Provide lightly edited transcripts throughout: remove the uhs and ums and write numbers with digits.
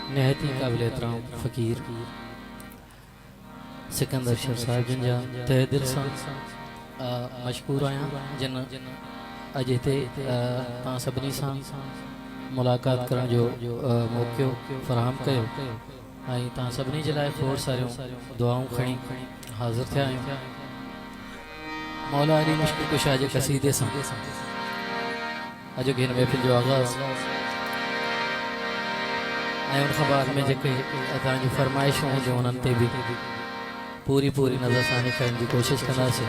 नहायत ही काबिल एहतराम फ़कीर सिकंदर शर साहिब जिन तहे दिल से मशकूर आया जिन अज इतने सभी से मुलाकात करने जो मौक़ो फराहम कयो सभी जे लाइ खोड़ सारियों दुआऊं खड़ी हाज़िर थे आहियूं। मौला अली मुश्किल कुशा जे कसीदे से अॼु हिन महफ़िल जो आगाज़ उन खां बाद में जेके तव्हांजी फरमाइशूं हुजूं उन्हनि ते भी पूरी नज़र सां निकिरण की कोशिश कंदासीं।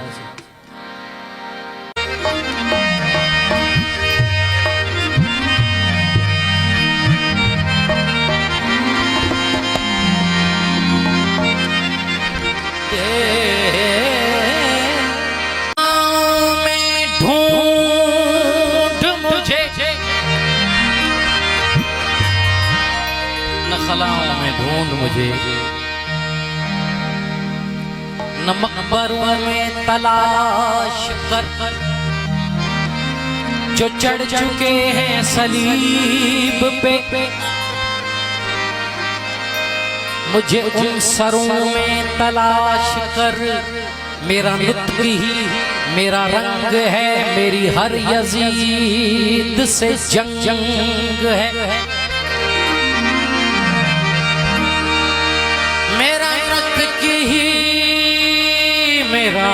खलाओं में ढूंढ मुझे न मकबरों में तलाश कर जो चढ़ चुके हैं सलीब पे। मुझे उन सरों में तलाश कर, मेरा नुत्क़ ही मेरा रंग है, मेरी हर यजीद से जंग है। मेरा नुत्क़ ही मेरा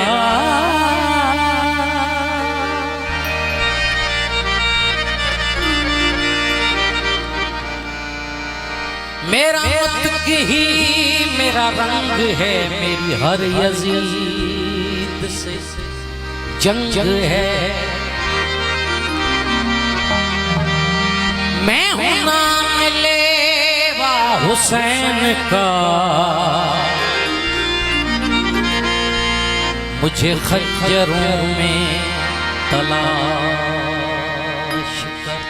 नुत्क़ ही मेरा रंग है, मेरी हर यजीद से जंग है। मैं हूँ नाम लेवा हुसैन का, मुझे खंजरों में तलाश कर।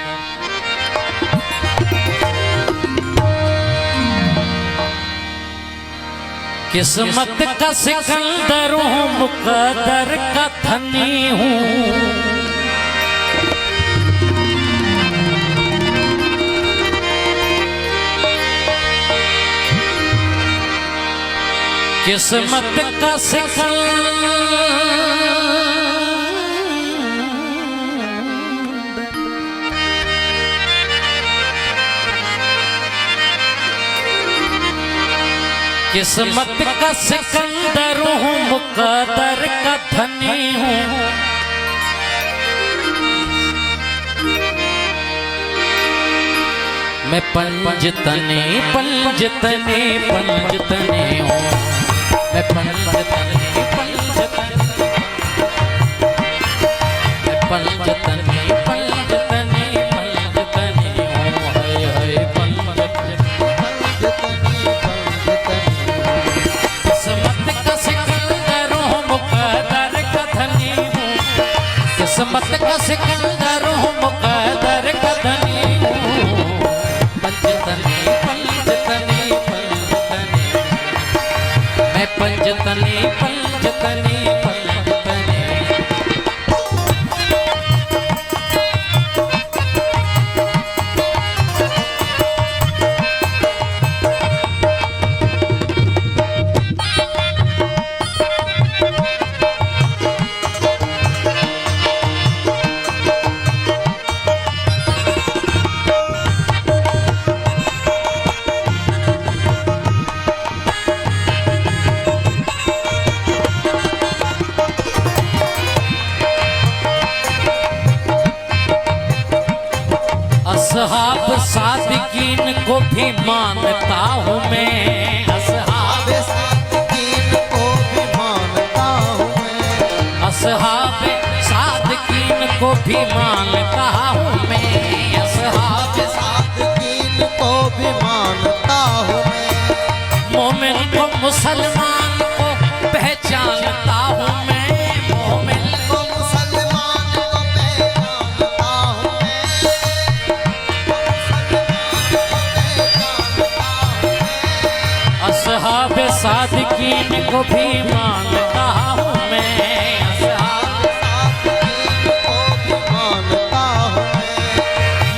किस्मत का सिकंदर हूँ, मुक़द्दर का धनी हूँ। किस्मत का सिकंदर किस्मत का सिकंदर हूँ, मुक़द्दर का धनी हूँ। मैं पंजतने पंजतने पंजतने हूँ। मैं पंजतने पंजतने मैं पंजतने पंजतने पंजतने हूँ। हाय हाय पंजतने किस्मत का सिकंदर हूँ, मुक़द्दर का धनी हूँ। किस्मत का सिकंदर हूँ, मुक़द्दर का धनी हूँ। पंजतने पंजतने पंजतने मैं पंजतने पंजतने पंजतने। असहाब सादिकीन को भी मानता हूँ मैं। असहाब सादिकीन को भी मानता हूँ मैं। असहाब सादिकीन को भी मानता हूँ मैं। असहाब सादिकीन को भी मानता हूँ मैं। मोमिन को मुसलमान को पहचानता हूँ मैं। मोमिन को मुसलमान को पहचानता हूँ मैं। असहाब सादिकीन को भी मानता हूँ मैं। असहाब सादिकीन को भी मानता हूँ मैं।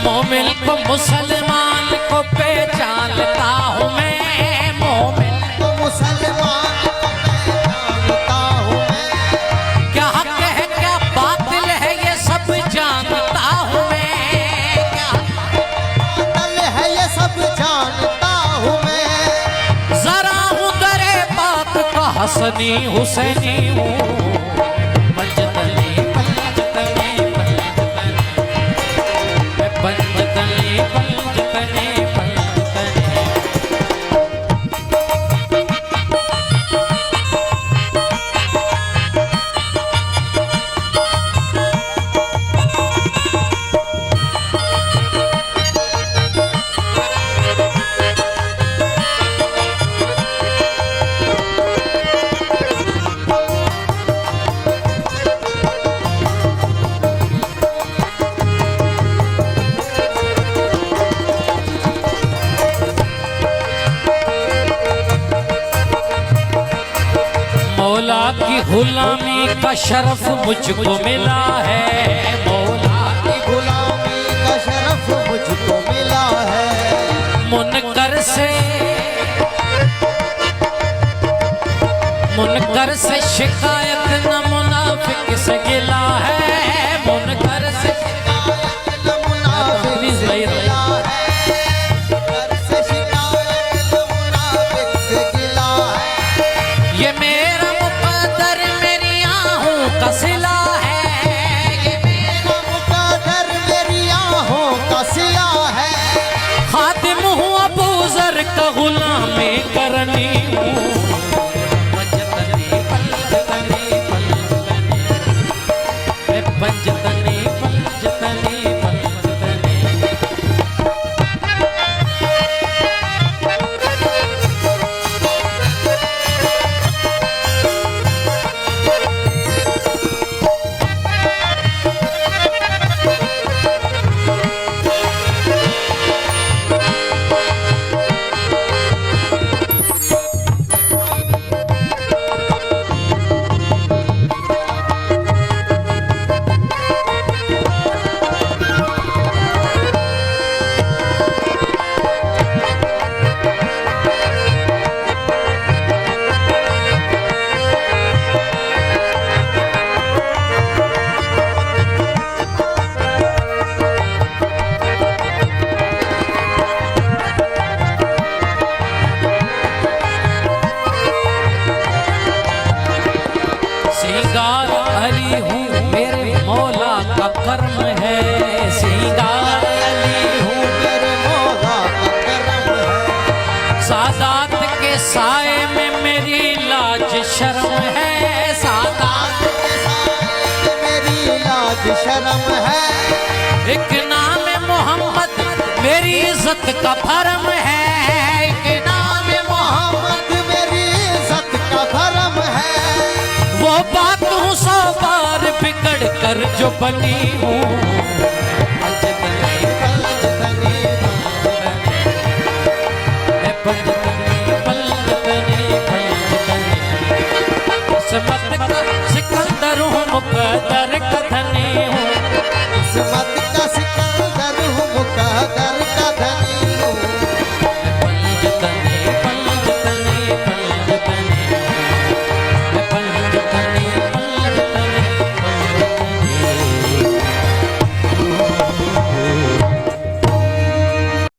मोमिन को मुसलमान को पहचानता सब जानता हूँ मैं। जरा हूँ दरे पाक का हसनी हुसैनी हूँ। पंजतनी पंजतनी पंजतनी पंजतनी पंजतनी मौला की गुलामी का शरफ मुझको मिला है। मौला की गुलामी का शरफ मुझको मिला है। मुनकर से शिकायत न मुनाफिक से गिला है। मुनकर से शिकायत न मुनाफिक से गिला है। मुनकर से शिकायत न मुनाफिक से गिला है। ये मेरा मुक़द्दर मेरी आहों का सिला है। ये मेरा मुक़द्दर मेरी आहों का सिला है। खातिम हूँ अबू ज़र का गुलामी करनी हूँ। पंजतनी पंजतनी पंजतनी पंजतनी पंजतनी सिंगार अली हूँ मेरे मौला का कर्म है। सिंगार अली हूँ मेरे मौला का करम है। सादात के साए में मेरी लाज शर्म है। सादात के साए में मेरी लाज शर्म है। एक नाम मोहम्मद मेरी इज्जत का भरम है। एक नाम मोहम्मद मेरी इज्जत का भरम है। वो बात हूँ 100 बार बिगड़ कर जो बनी हूँ।